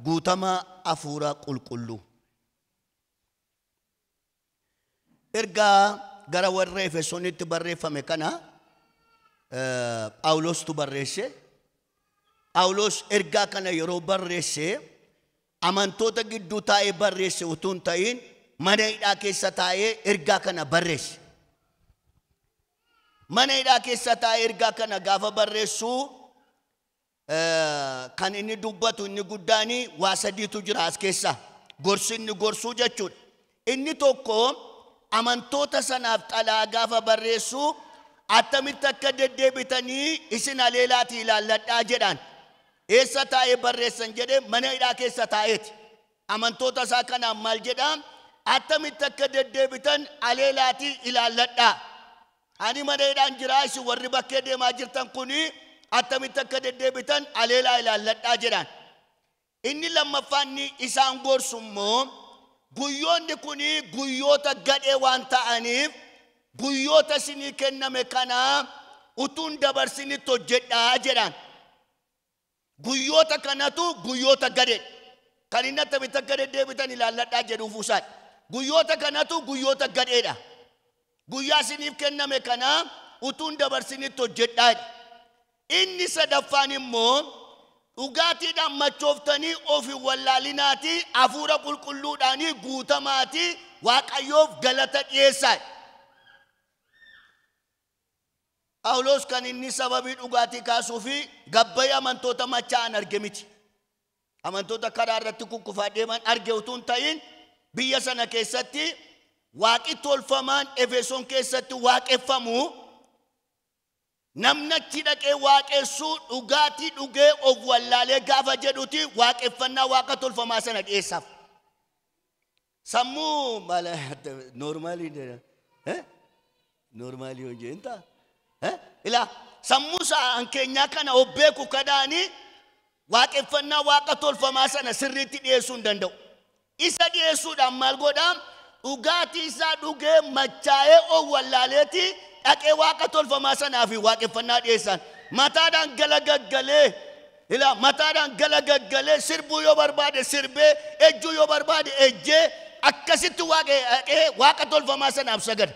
guutamaa Hafuura Qulqulluu. Ergaa gara warra Efesoonitti barreeffame kana Phaawulostu barreesse. Phaawulos ergaa kana yeroo barreesse amantoota gidduu taa'ee barreesse utuu hin ta'in mana hidhaa keessa taa'ee ergaa kana barreesse. Mana hidhaa keessa taa'ee ergaa kana gaafa barreessu kan inni dubbatu inni guddaani waa sadiitu jira as keessa. Gorsinni gorsuu jechuudha. Inni tokko amantoota sanaaf xalaa gaafa barreessu attamitti akka deddeebitanii isin aleelaatii ilaalladhaa jedhaan. Eessa taa'ee barreessan jedhee mana hidhaa keessa taa'eeti. Amantoota isaa kanaan maal jedhaan? Attamitti akka deddeebitan aleelaatii ilaalladhaa. Ani mana hidhaan jiraa isin warri bakkee deemaa jirtan kuni attamitti akka deddeebitan aleelaa ilaalladhaa jedhaan. Inni lammaffaanni isaan gorsu immoo guyyoonni kuni guyyoota gadhee waan ta'aniif guyyoota isinii kenname kana utuun dabarsinitti hojjedhaa jedhaan. Guyyoota kanatu guyyoota gadhee kan inni attamitti akka deddeebitan ilaalladhaa jedhuuf usaadha. Guyyoota kanatu guyyoota gadheedha. Guyyaa isiniif kenname kana utuun dabarsinitti hojjedhaa. Inni sadaffaan immoo dhugaatiidhaan machooftanii of hin wallaalinaati Hafuura Qulqulluudhaanii guutamaati Waaqayyoof galata dhiyeessaa. Phaawulos kan inni sababii dhugaatii kaasuu fi gabbayii amantoota machaa'an arge miti. Amantoota karaa irratti kukkufaa deeman arge utuu hin ta'in biyya sana keessatti waaqi tolfamaan Efesoon keessatti waaqeffamu namnachi dhaqee waaqessuu dhugaatii dhugee of wallaalee gaafa jedhuti waaqeffannaa waaqa tolfamaa sana dhiyeessaaf. Sammuu mala normaalii normaalii hojii ta'a. Ila sammuu sa'aan keenyaa kana obbeeku kadaanii waaqeffannaa waaqa tolfamaa sana sirriitti dhiyeessuu hin danda'u. Isa dhiyeessuudhaan maal godhaa? Dhugaatii isaa dhugee machaa'ee of wallaaleeti dhaqee waaqa tolfamaa sanaa fi waaqeffannaa dhiyeessan. Mataadhaan galagaggalee sirbuu yoo barbaade sirbee ejjuu yoo barbaade ejjee akkasitti waaqa tolfamaa sanaaf sagada.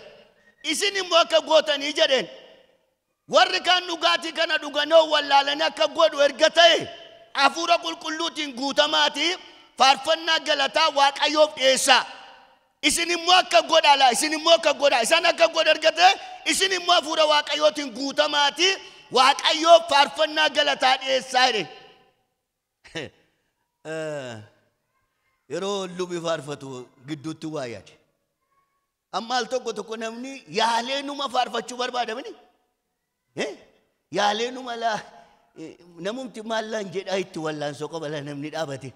Isin immoo akka gootanii jedheen warri kaan dhugaatii kana dhuganoo wallaalanii akka godhu erga ta'e Hafuura Qulqulluutiin guutamaati faarfannaa galataa Waaqayyoof dhiyeessaa. Isin immoo akka godhaa isin immoo akka godhaa isaan akka godha erga ta'e isin immoo Hafuura Waaqayyootiin guutamaati Waaqayyoof faarfannaa galataa dhiyeessaa jedhe. Yeroo lubi faarfatu gidduutti waa yaade. Amma al tokko namni yaalee numa faarfachuu barbaadamani. Yaalee numa laa namumti maallaan jedhaa itti wallaansoo qabala namni dhaabate.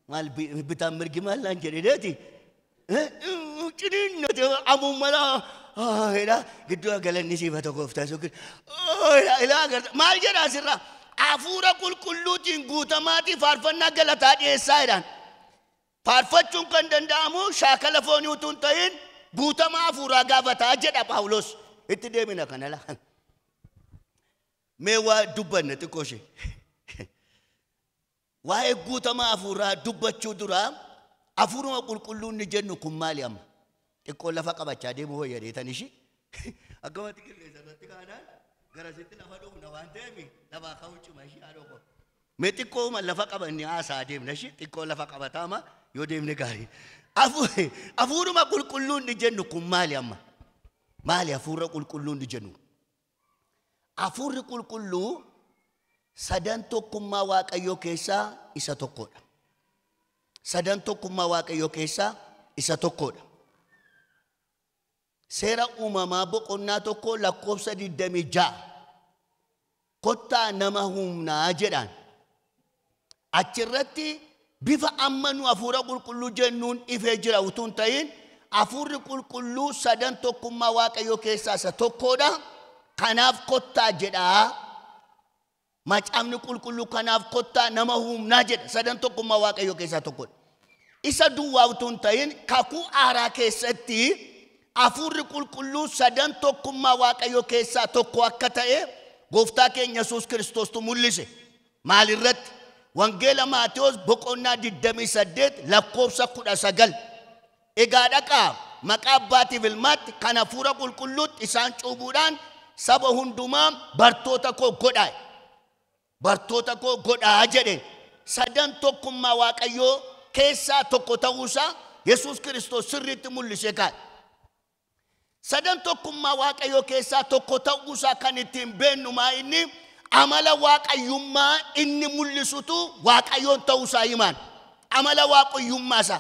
Maal bitaan mirgi maallaan jedheeti. Ciniinnate amummala gidduu galanni siifata gooftaa sokki. Maal jedhaa sirraa? Hafuura Qulqulluutiin guutamaatii faarfannaa galataa dhiyeessaa jedhaan. Faarfachuun kan danda'amu shaakala foonii utuu hin ta'in guutamaa hafuuraa gaafataa jedha Phaawulos. Itti deemina kana laa. Mee waa dubbanne xiqqoo ishee. Waa'ee guutamaa hafuuraa dubbachuu duraa Hafuuruma Qulqulluun ni jennu kun maali amma? Xiqqoo lafa qabachaa deemu hoyyadeetan ishii. Akkamatti qilleensa irratti kaanaan garasitti lafa dhufna waan ta'eef lafaa ka'uu cima ishii haa dhokko. Mee xiqqooma lafa qabanni haasaa deemna ishii xiqqoo lafa qabataama yoo deemne gaarii. Hafuuruma Qulqulluun ni jennu kun maali amma? Maali Hafuura Qulqulluun ni jennu? Hafuurri Qulqulluu sadan tokkummaa Waaqayyoo keessaa isa tokkodha. Sadan tokkummaa Waaqayyoo keessaa isa tokkodha. Seera uumamaa boqonnaa tokko lakkoofsa 26 kottaa nama humnaa jedhaan. Achirratti bifa ammanu Hafuura Qulqulluu jennuun ifee jira utuu hin ta'in Hafuurri Qulqulluu sadan tokkummaa Waaqayyoo keessaa isa tokkodha. Kanaaf kottaa jedhaa. Macaafni Qulqulluu kanaaf kottaa nama humnaa jedha. Sadan tokkummaa Waaqayyoo keessaa tokkodha. Isa duwwaa utuu hin ta'in kakuu haaraa keessatti Hafuurri Qulqulluu sadan tokkummaa Waaqayyoo keessaa tokko akka ta'e Gooftaa keenya Yesuus Kiristoostu mul'ise. Maalirratti? wangeela Maatewos boqonnaa 28 lakkoofsa 19 egaa dhaqaa maqaa Abbaatiif Ilmaatti kan Hafuura Qulqulluutti isaan cuubuudhaan saba hundumaa bartoota koo godhaa. Bartoota koo godhaa jedhe. Sadan tokkummaa Waaqayyoo keessaa tokko ta'uusaa Yesuus Kiristoos sirriitti mul'ise kan. Sadan tokkummaa Waaqayyoo keessaa tokko ta'uusaa kan ittiin beennu maa inni amala waaqayyummaa inni mul'isutu Waaqayyoon ta'uusaa himan. Amala waaqayyummaasa.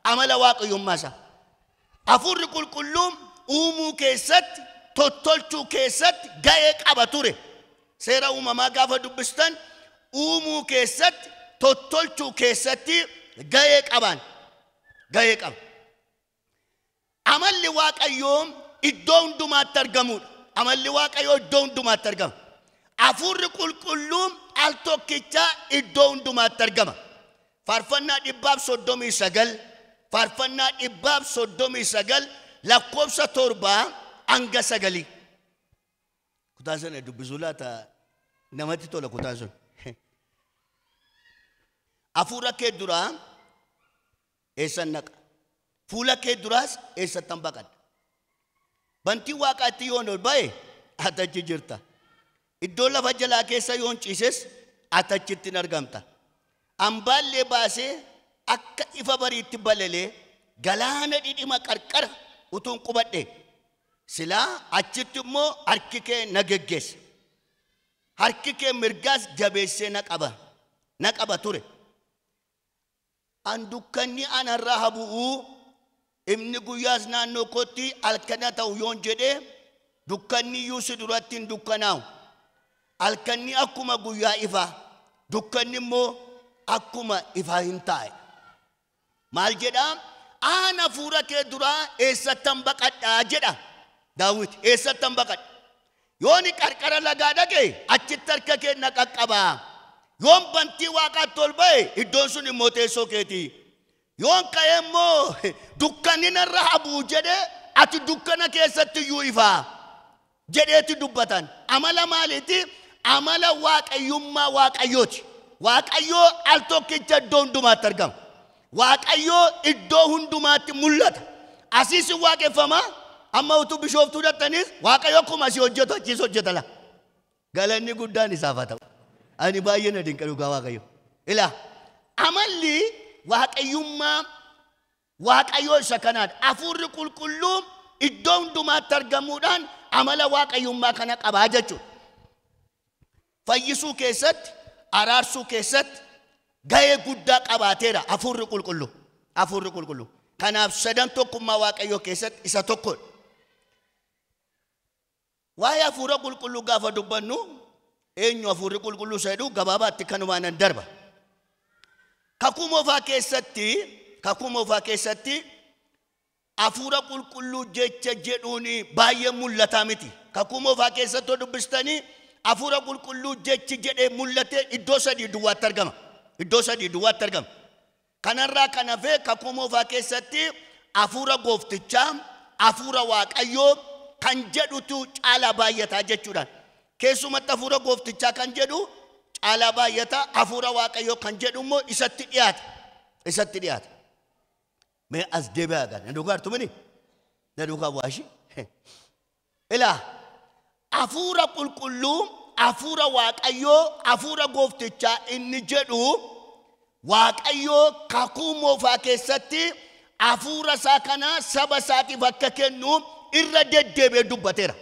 Amala waaqayyummaasa. Hafuurri Qulqulluun uumuu keessatti tottolchuu keessatti ga'ee qaba ture. Seera uumamaa gaafa dubbistan uumuu keessatti tottolchuu keessatti ga'ee qaban. Ga'ee qaba. Amalli Waaqayyoo iddoo hundumaatti argamudha. Amalli Waaqayyoo iddoo hundumaatti argama. Hafuurri Qulqulluun al tokkicha iddoo hundumaatti argama. Faarfannaa 139 Faarfannaa 139 lakkoofsa 7 hanga 9. Kutaa sana dubbisuu laata namatti tola kutaa sun. Hafuura kee duraa eessan naqa? Fuula kee duraas eessattan baqadha? Bantii Waaqaatti yoon ol ba'e atachi jirta. Iddoo lafa jalaa keessa yoon ciises atachitti hin argamta. Ambaallee baasee akka ifa bariitti balalee galaana dhidhima qarqara utuun qubadhe silaa achitti immoo harki kee na geggeessa. Harki kee mirgaas jabeessee na qaba ture. An dukkanni anarraa habu'uu imni guyyaas naannoo kootti halkana ta'u yoon jedhe dukkanni iyyuu si duratti hin dukkanaa'u. Halkanni akkuma guyyaa ifaa dukkanni immoo akkuma ifaa hin taa'e. Maal jedhaa? Aan hafuura kee duraa eessattan baqadhaa jedha Daawit. Eessattan baqadha? Yooni qarqara lagaa dhaqe achitti harka kee na qaqqabaa. Yoon bantii Waaqaatti ol ba'e iddoon sun immoo teessoo keetii. Yoon ka'ee immoo dukkanni narra habuu jedhe ati dukkana keessatti iyyuu ifaa jedheeti dubbatan. Amala maaliiti? Amala waaqayyummaa Waaqayyooti. Waaqayyoo al tokkicha iddoo hundumaatti argama. Waaqayyoo iddoo hundumaatti mul'ata. Asiis waaqeffama. Amma utuu bishooftuu dhattanis Waaqayyoo akkuma asii hojjetu achiis hojjetala. Galanni guddaan isaaf haa ta'u. Ani baay'ee na dinqa dhugaa Waaqayyo. Ilaa amalli waaqayyummaa Waaqayyoo isa kanaadha. Hafuurri Qulqulluun iddoo hundumaatti argamuudhaan amala waaqayyummaa kana qabaa jechuudha. Fayyisuu keessatti, araarsuu keessatti ga'ee guddaa qabaateera Hafuurri Qulqulluu. Hafuurri Qulqulluu. Kanaaf sadan tokkummaa Waaqayyoo keessatti isa tokkodha. Waa'ee Hafuura Qulqulluu gaafa dubbannu eenyu Hafuurri Qulqulluu jedhu gabaabaatti kanumaan nan darba. Kakuu moofaa keessatti Hafuura Qulqulluu jecha jedhuun baay'ee mul'ataa miti. Kakuu moofaa keessatti dubbistanii Hafuura Qulqulluu jechi jedhee mul'ate iddoo sadii duwwaatti argama. Iddoo sadii duwwaatti argama. Kanarraa kan hafe kakuu moofaa keessatti Hafuura Gooftichaa, Hafuura Waaqayyoo kan jedhutu caalaa baay'ataa jechuudha. Keessumatti Hafuura Gooftichaa kan jedhu caalaa baay'ata. Hafuura Waaqayyoo kan jedhu immoo isatti dhiyaata. Isatti dhiyaata. Mee as deebi'aa gala. Naduugaa artumani? Naduugaa waashi? Ilaa Hafuura Qulqulluu, Hafuura Waaqayyoo, Hafuura Gooftichaa inni jedhu Waaqayyoo kakuu moofaa keessatti Hafuura isaa kana saba isaatiif akka kennu irra deddeebi'ee dubbateera.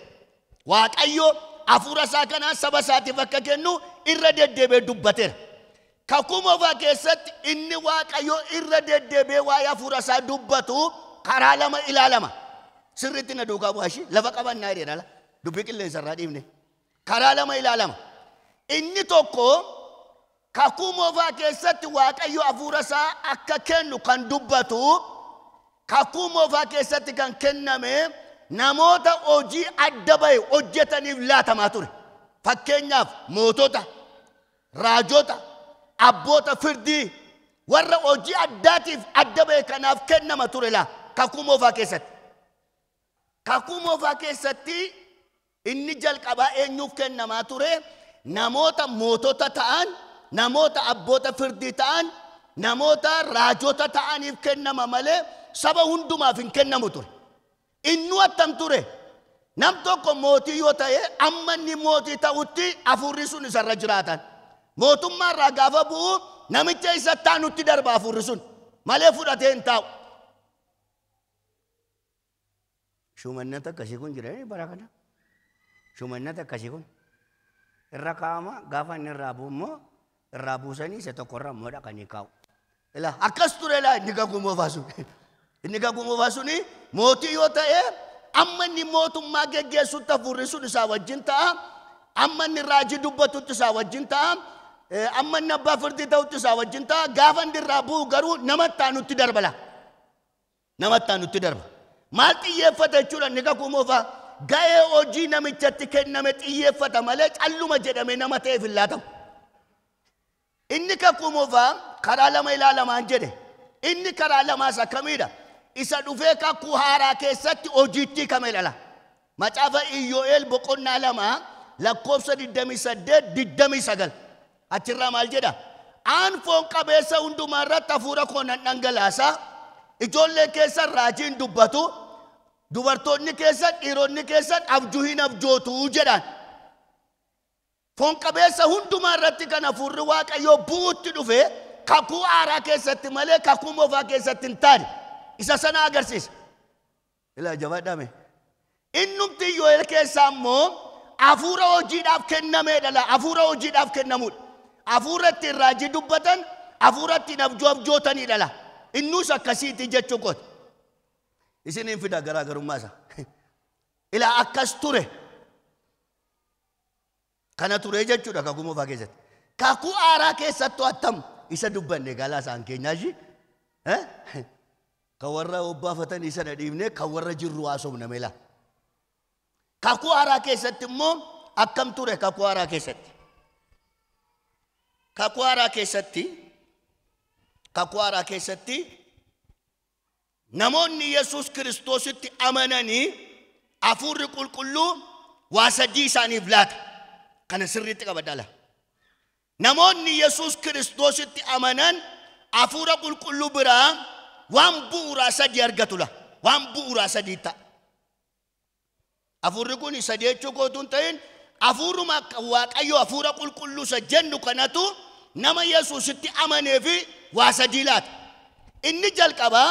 Waaqayyoo Hafuura isaa kana saba isaatiif akka kennu irra deddeebi'ee dubbateera. Kakuu moofaa keessatti inni Waaqayyoo irra deddeebi'ee waa'ee Hafuura isaa dubbatu karaa lama ilaalama. Sirriitti na duukaa bu'aashi lafa qabannaa hiriirala. Dubbii qilleensa irraa dhiibne. Karaa lama ilaalama. Inni tokko kakuu moofaa keessatti Waaqayyo Hafuura isaa akka kennu kan dubbatu kakuu moofaa keessatti kan kenname namoota hojii adda bahe hojjetaniif laatamaa ture. Fakkeenyaaf mootota, raajota, abboota firdii warra hojii addaatiif adda bahe kanaaf kennama ture laa kakuu moofaa keessatti. Kakuu moofaa keessatti inni jalqabaa eenyuuf kennamaa ture? Namoota mootota ta'an namoota abboota firdii ta'an namoota raajota ta'aniif kennama malee saba hundumaaf hin kennamu ture. Inni attam ture nam tokko mootii yoo ta'e amma inni mootii ta'utti hafuurri sun isarra jiraatan. Mootummaa irraa gaafa bu'u namicha isa taanutti darba hafuurri sun malee fudhatee hin taa'u. Shumannata akkasii kun jira bara kana. Shumannata akkasii kun irra kaa'ama gaafa inni irraa bu'u immoo irraa buusanii isa tokko irra immoo dhaqanii kaa'u. Ilaa akkas ture laa inni gaggummoo baasu. Inni gaggummoo baasuni mootii yoo ta'e amma inni mootummaa geggeessutti hafuurri sun isaa wajjin ta'a. Amma inni raajii dubbatutti isaa wajjin ta'a. Amma inni abbaa firdii ta'utti isaa wajjin ta'a. Gaafa inni irraa bu'u garuu nama taanutti darba laa. Nama taanutti darba. Maal xiyyeeffata jechuudha inni gaggummoo faa ga'ee hojii namichatti kenname xiyyeeffata malee calluma jedhame nama ta'eef hin laatamu. Inni gaggummoo faa karaa lama ilaalamaan jedhe. Inni karaa lamaas akkamiidha? Isa dhufee kakuu haaraa keessatti hojiitti kame ilala. Macaafa Iyyoo'eel boqonnaa 2 lakkoofsa 28-29 achirraa maal jedha? Aan foon qabeessa hundumaa irratti hafuura koo nan dhangalaasa. Ijoollee keessan raajiin dubbatu. Dubartoonni keessan dhiironni keessan abjuu hin abjootu jedhan. Foon qabeessa hundumaa irratti kan hafuurri Waaqayyoo bu'uutti dhufee kakuu haaraa keessatti malee kakuu moofaa keessatti hin taane. Isa sana agarsiisa. Ilaa jabaadhame. Innumti Iyyoo'eel keessaa immoo hafuura hojiidhaaf kennameedha. Hafuura hojiidhaaf kennamuudha. Hafuura ittiin raajii dubbatan, hafuura ittiin abjuu abjootanidha. Innus akkasiiti jechuu kooti. Isiniin fida garaagarummaa isaa. Ilaa akkas ture. Kana ture jechuudha kakuu moofaa keessatti. Kakuu haaraa keessattuu attam isa dubbanne galaa isaan keenyaa ishii. Kan warra obbaafatanii sana dhiibne kan warra jirru haasofna mela. Kakuu haaraa keessatti immoo akkam ture kakuu haaraa keessatti? Kakuu haaraa keessatti namoonni Yesuus Kiristoositti amananii hafuurri qulqulluu waa sadii isaaniif laata. Kana sirriitti qabadhaa. Namoonni Yesuus Kiristoositti amanan hafuura qulqulluu biraa waan bu'uuraa sadii argatula. Waan bu'uuraa sadii ta'a. Hafuurri kun sadii jechuu kootuun ta'in hafuuruma Waaqayyo hafuura qulqulluu isa jennu kanatu nama Yesuusitti amanee fi waa sadii laata. Inni jalqabaa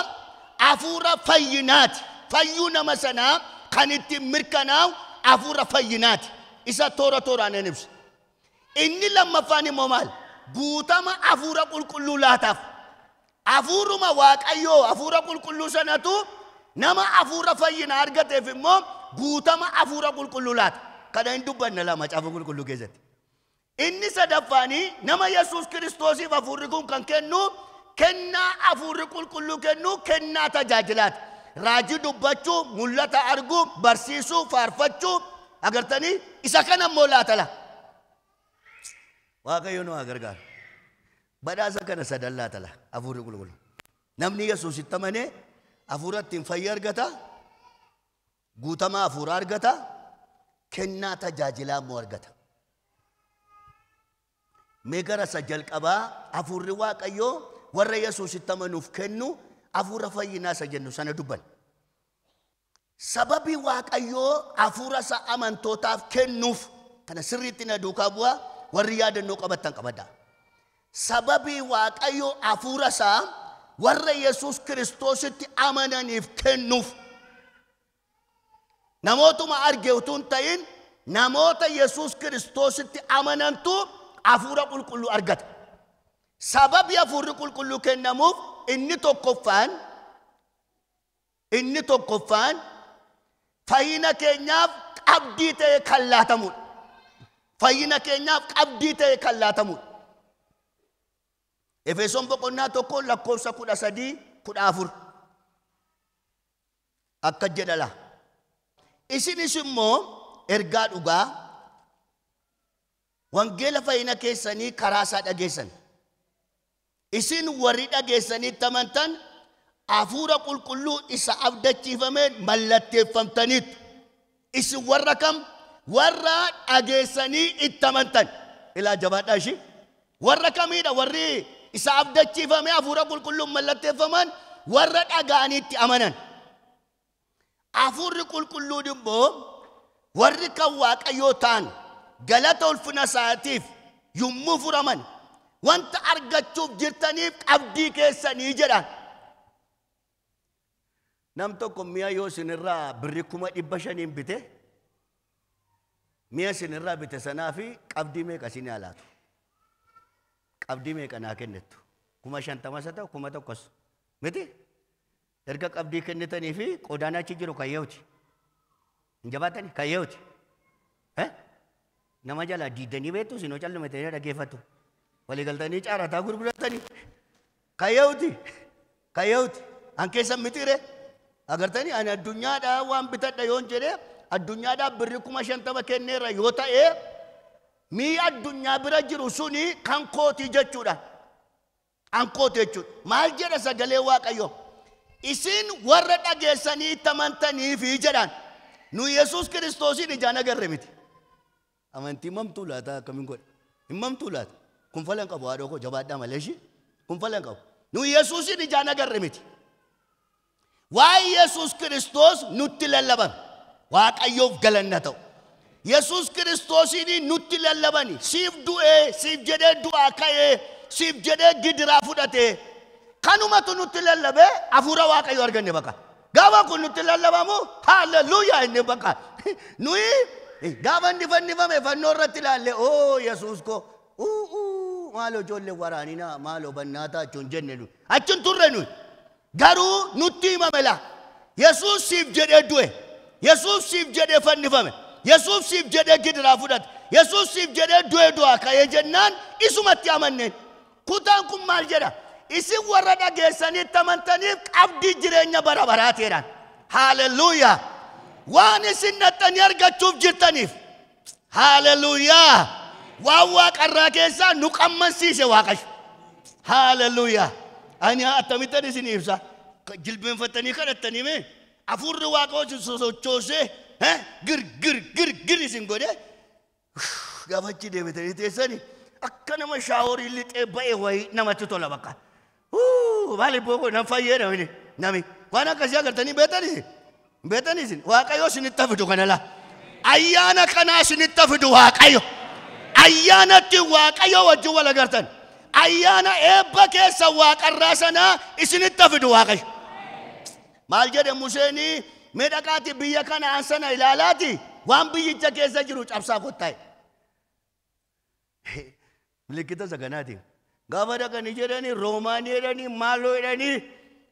hafuura fayyinaati. Fayyuu nama sanaa kan ittiin mirkanaa'u hafuura fayyinaati. Isa toora tooraan hin ibsa. Inni lammaffaan immoo maal? Guutama hafuura qulqulluu laataaf. Hafuuruma Waaqayyoo hafuura qulqulluu sanatu nama hafuura fayyina argateef immoo guutama hafuura qulqulluu laata. Kana hin dubbanne lama macaafa qulqulluu keessatti. Inni sadaffaanii nama Yesuus Kiristoosiif hafuurri kun kan kennu kennaa hafuurri qulqulluu kennu kennaa tajaajilaati. Raajii dubbachuu, mul'ata arguu, barsiisuu, faarfachuu agartanii isa kana immoo laatala. Waaqayyo nu haa gargaaru. Badhaasa kana sadan laatala hafuurri qulqulluu. Namni Yesuusitti amanee hafuura ittiin fayya argata. Guutamaa hafuura argata. Kennaa tajaajilaa immoo argata. Mee gara isa jalqabaa hafuurri Waaqayyoo warra Yesuusitti amanuuf kennu hafuura fayyinaa isa jennu sana dubban. Sababii Waaqayyoo hafuura isa amantootaaf kennuuf kana sirriitti na duukaa bu'aa warri yaadannoo qabattan qabadhaa. Sababii Waaqayyoo hafuura isaa warra Yesuus Kiristoositti amananiif kennuuf namootuma arge utuu hin ta'in namoota Yesuus Kiristoositti amanantu hafuura qulqulluu argata. Sababii hafuurri qulqulluu kennamuuf inni tokkoffaan fayyina keenyaaf qabdii ta'e kan laatamudha. Fayyina keenyaaf qabdii ta'e kan laatamudha. Efesoon boqonnaa 1 lakkoofsa 13-14 akka jedhala. Isinis immoo ergaa dhugaa wangeela fayyina keessanii karaa isaa dhageessan. Isin warri dhageessanitti amantan hafuura qulqulluu isa abdachiifameen mallatteeffamtaniitu. Isin warra kam? Warra dhageessanii itti amantan. Ilaa jabaadhaa ishii. warra kamiidha warri isa abdachiifamee hafuura qulqulluun mallatteeffaman warra dhagaaniitti amanan. Hafuurri qulqulluun immoo warri kan Waaqayyoo ta'an galata ulfina isaatiif yommuu furaman wanta argachuuf jirtaniif qabdii keessanii jedhan. Nam tokko mi'a yoo sinirraa birri 500 bite mi'a sinirraa bite sanaa fi qabdii meeqa sinii alaatu? Qabdii meeqa naa kennettu? 50,000 ta'u 1,000 miti? Erga qabdii kennitanii fi qodaan achi jiru kan yeewti. Hin jabaatani kan yeewti. Nama jala diidanii beektu sinoo callumatanii dhaggeeffatu. Waliigaltanii caarataa gurguratanii. Kan yeewti. Kan yeewti. An keessa mitiire. Agartanii ani addunyaadhaa waan bitadha yoon jedhee addunyaadhaa birri 50,000 kenneera yoo ta'e mii addunyaa bira jiru suni kan kooti jechuudha. Kan kooti jechuudha. Maal jedha sagalee Waaqayyoo? Isin warra dhageessanii tamantanii fi jedhan nu Yesuus Kiristoosin ijaan agarre miti. Amantii mamtuu laata akkamiin godhe? Hin mamtuu laata? Kun falan qabu haadha koo jabaadhaa malee ishii. Kun falan qabu. Nu Yesuusin ijaan agarre miti. Waa'ee Yesuus Kiristoos nutti lallabame. Waaqayyoof galanna ta'u. Yesuus Kiristoosin nutti lallabani. Siif du'ee, siif jedhee du'aa ka'ee, siif jedhee gidiraa fudhatee. Kanumatu nutti lallabe hafuura Waaqayyoo arganne bakka. Gaafa kun nutti lallabamu haalleluuyaa inni bakka. Nuyi gaafa inni fannifame fannoo irratti ilaalle Yesuus ko maaloo ijoollee waraanina maaloo bannaataa achuun jenne nuyi. Achuun turre nuyi. Garuu nutti himame la. Yesuus siif jedhee du'e. Yesuus siif jedhee fannifame. Yesuus siif jedhee gidiraa fudhate. Yesuus siif jedhee du'e du'aa ka'ee jennaan isumatti amanneen. Kutaan kun maal jedha? Isin warra dhageessanii tamantaniif qabdii jireenya bara baraateedhaan. Haalleluuyaa. Waan isin naxxanii argachuuf jirtaniif. Haalleluuyaa. Waan waaqarraa keessaa nu qammansiise Waaqayyo. Haalleluuyaa. Ani attamittan isin ibsa. Jilbeenfattanii kadhattanii mee hafuurri Waaqayyoo sosochoosee gir isin godhe gaafachi deebitanii teessanii akka nama shaaworii lixee ba'e wayii namatti tola bakka. Maaliif booko nam fayyee nami waan akkasii agartanii beetanii isin Waaqayyoo isinitti fidu kana la. Ayyaana kanaa isinitti fidu Waaqayyo. Ayyaanatti Waaqayyoo wajjin wal agartan. Ayyaana eebba keessa waaqarraa sanaa isinitti fidu Waaqayyo. Maal jedhe Museenii meedhaqaati biyya kanaan sana ilaalaati waan biyyicha keessa jiru cabsaa kottaa'e. Milikkita saganaati. Gaafa dhaqanii jedhanii Roomaanii jedhanii maaloo jedhanii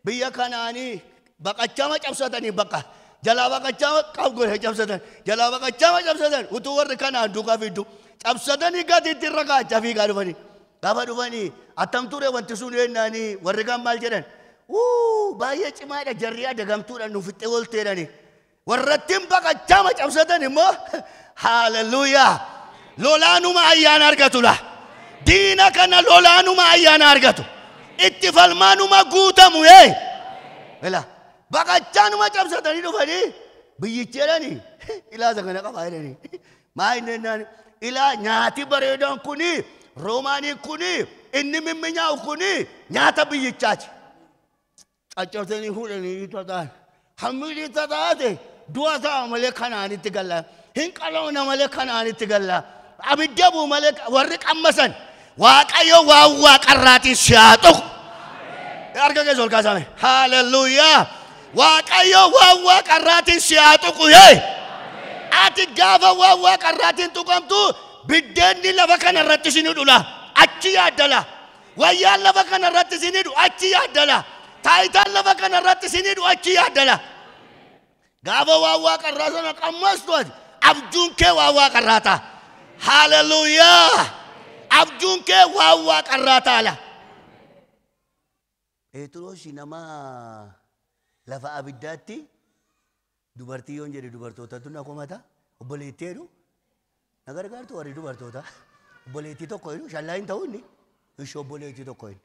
biyya kanaanii baqachama cabsatanii bakka. Jalaa baqachama qabgore cabsatan. Jalaa baqachama cabsatan utuu warri kanaan duukaa fiddu. Cabsatanii gatiitti irra kaachaa fiigaa dhufanii. Gaafa dhufanii attam ture wanti sun yennaanii warri kan maal jedhan? Baay'ee cimaadha jarri adagamtuudhaan nuuf itti oolteedhani. Warrattiin baqachama cabsatan immoo haalleluuyaa. Lolaanuma ayyaana argatu la. Diina kana lolaanuma ayyaana argatu. Itti falmaanuma guutamu Ela baqachaanuma cabsatanii dhufanii biyyicheedhanii ilaasa kana qabaa jedhanii. Maa inni jennaan ilaa nyaati bareedaan kuni Roomaanii kuni inni mimminyaa'u kuni nyaata biyyichaati. Caccabsanii fuudhanii tataan hammilii tataate du'a ta'a malee kanaanitti galla. Hin qaloona malee kanaanitti galla. Abidda buu malee warri qammasan Waaqayyo waan waaqarraatiin si'aatu. Arga keessa ol kaasame. Haalleluuyaa. Waaqayyo waan waaqarraatiin si'aatu kuyee. Ati gaafa waan waaqarraatiin tuqamtu biddeenni lafa kana irratti isin dhula. Achi yaaddala. Wayyaan lafa kana irratti isin hidhu achi yaaddala. Taayitaan lafa kana irratti isin hidhu achi yaaddala. Gaafa waan waaqarraa sana qammastu ati abjuun kee waan waaqarraa ta'a. Hallelujah. Abjuun kee waan waaqarraa ta'a. Petroosi nama lafa abiddaatti dubartii yoon jedhe dubartootatu na komata obboleettii jedhu na gargaartu warri dubartoota obboleettii tokko jedhu shallaa hin ta'u inni ishee obboleettii tokko jedhu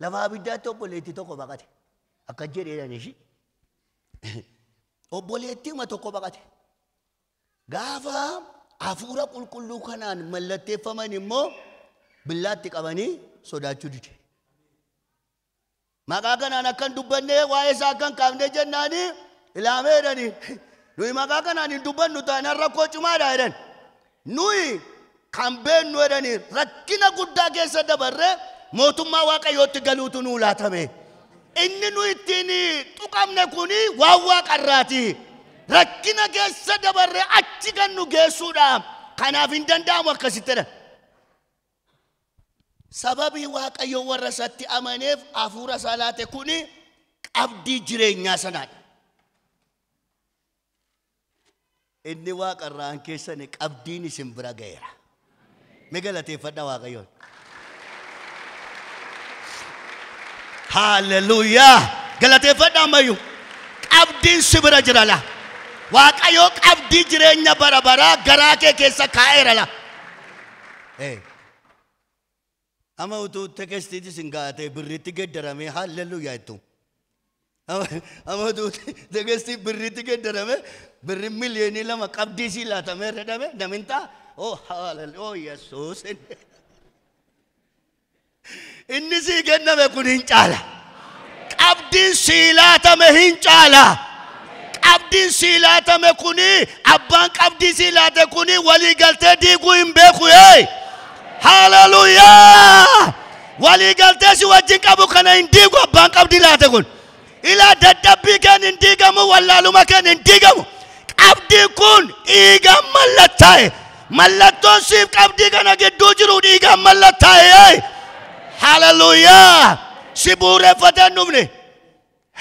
lafa abiddaatti obboleettii tokko baqate akka jedheedhaan ishii obboleettii ma tokko baqate gaafa hafuura qulqulluu kanaan mallatteeffaman immoo billaatti qabanii sodaachuu dide. Maqaa kanaan akkan dubbannee waa'ee isaa akkan kaafnee jennaani ilaamee jedhanii nuyi maqaa kanaan hin dubbannu taanaan rakkoo cimaadha jedhan. Nuyi kan beennu jedhanii rakkina guddaa keessa dabarree mootummaa Waaqayyootti galuutu nuu laatame. Inni nu ittiin tuqamne kuni waan Waaqarraati. Rakkina keessa dabarree achi kan nu geessuudha. Kanaaf hin danda'amu akkasitti jedhan. Sababii Waaqayyo warra isatti amaneef hafuura isaa laate kuni qabdii jireenyaa sanaadha. Inni Waaqarraan keessan qabdiin isin bira ga'eera. Mee galateeffadhaa Waaqayyoon. Hallelujah. Galateeffadhaa ammayyuu. Qabdiin si bira jira la. Waaqayyo qabdii jireenya bara baraa garaa kee keessa kaa'eera la. Ama utuu tekestiitis hin gaatee birriitti geddaramee hallelujaa jettu. Ama utuu tekestii birriitti geddarame birri miliyoonii 2 qabdii sii laatamee redhame namintaa. Oh hallelujah. Oh Yesuus. Inni sii kenname kun hin caala. Qabdiin sii laatame hin caala. Qabdiin sii laatame kuni abbaan qabdii sii laate kuni walii galtee diiguu hin beeku. Hallelujah. Walii galtee si wajjin qabu kana hin diigu abbaan qabdii laate kun. Ila dadhabbii kan hin diigamu wallaaluma kan hin diigamu. Qabdiin kun dhiigaan mallattaa'e. Mallattoon siif qabdii kana gidduu jiru dhiigaan mallattaa'e. Hallelujah. Si bu'uureffatee dhufne.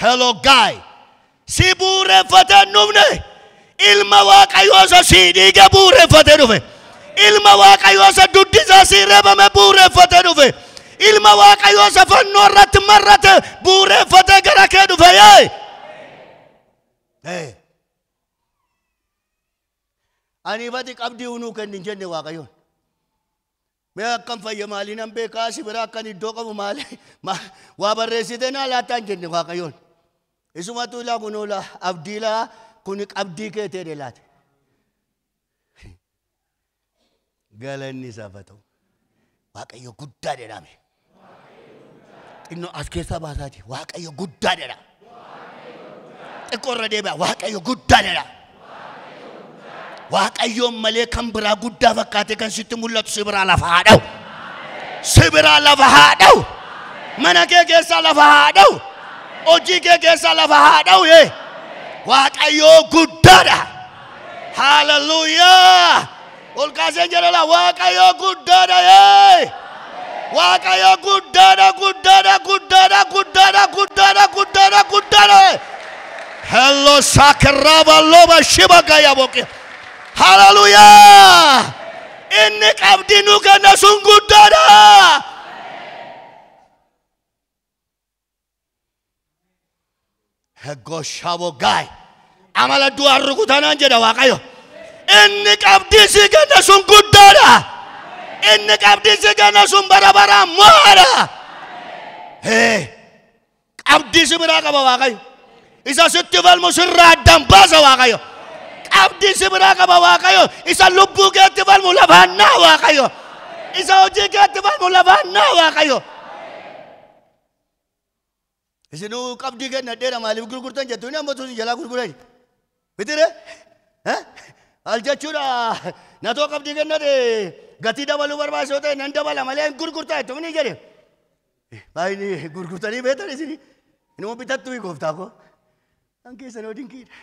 Hello guy. Si bu'uureffatee dhufne. Ilma Waaqayyoo isa si dhiiga bu'uureffatee dhufe. Ilma Waaqayyoo isa duddi isaa si reebame bu'uureffatee dhufe. Ilma Waaqayyoo isa fannoo irratti marrate bu'uureffatee gara kee dhufe. Ani ifatti qabdii unuu kennin jenne Waaqayyoon. Mee akkam fayya maaliin an beekaa si bira akkan iddoo qabu maali waa barreessitee naa laattaan jenne Waaqayyoon. Isumatu ilaa kun oola abdiilaa kun qabdii kee ta'e laate. Galanni isaaf haa ta'u. Waaqayyo guddaa jedhame. Xinnoo as keessaa baasaati. Waaqayyo guddaa jedha. Xiqqoo irra deebi'a. Waaqayyo guddaa jedha. Waaqayyoon malee kan biraa guddaa fakkaate kan sitti mul'atu si biraa lafa haa dha'u. Si biraa lafa haa dha'u. Mana kee keessaa lafa haa dha'u. Hojii kee keessaa lafa haa dha'u. Waaqayyoo guddaadha. Hallelujah. Ol kaaseen jedhala Waaqayyoo guddaadha. Waaqayyoo guddaadha guddaadha guddaadha guddaadha guddaadha guddaadha guddaadha. Hello sakraba loba shiba gaya boke. Hallelujah. Inni qabdii nu kenna sun guddaadha. Goshabo gaay. Amala du'aa rukutanaan jedha Waaqayyo. Inni qabdii si kenna sun guddaadha. Inni qabdii si kenna sun bara baraan mo'aadha. Qabdii si biraa qaba Waaqayyo. Isa sitti falmu sirraa addaan baasa Waaqayyo. Qabdii si biraa qaba Waaqayyo. Isa lubbuu keetti falmu lafaan naa Waaqayyo. Isa hojii keetti falmu lafaan naa Waaqayyo. Isinuu qabdii kenna dheera maaliif gurgurtan jettu inni ammatu jalaa gurguran. Bitire? Aljechuudha natoo qabdii kennate gatii dabaluu barbaachisoo ta'e nan dabala malee gurgurtaa jettu ni jedhe. Baay'inni gurgurtanii beektan isini. Inuma bitattuu gooftaa koo. Kan keessan wajjin kiidha.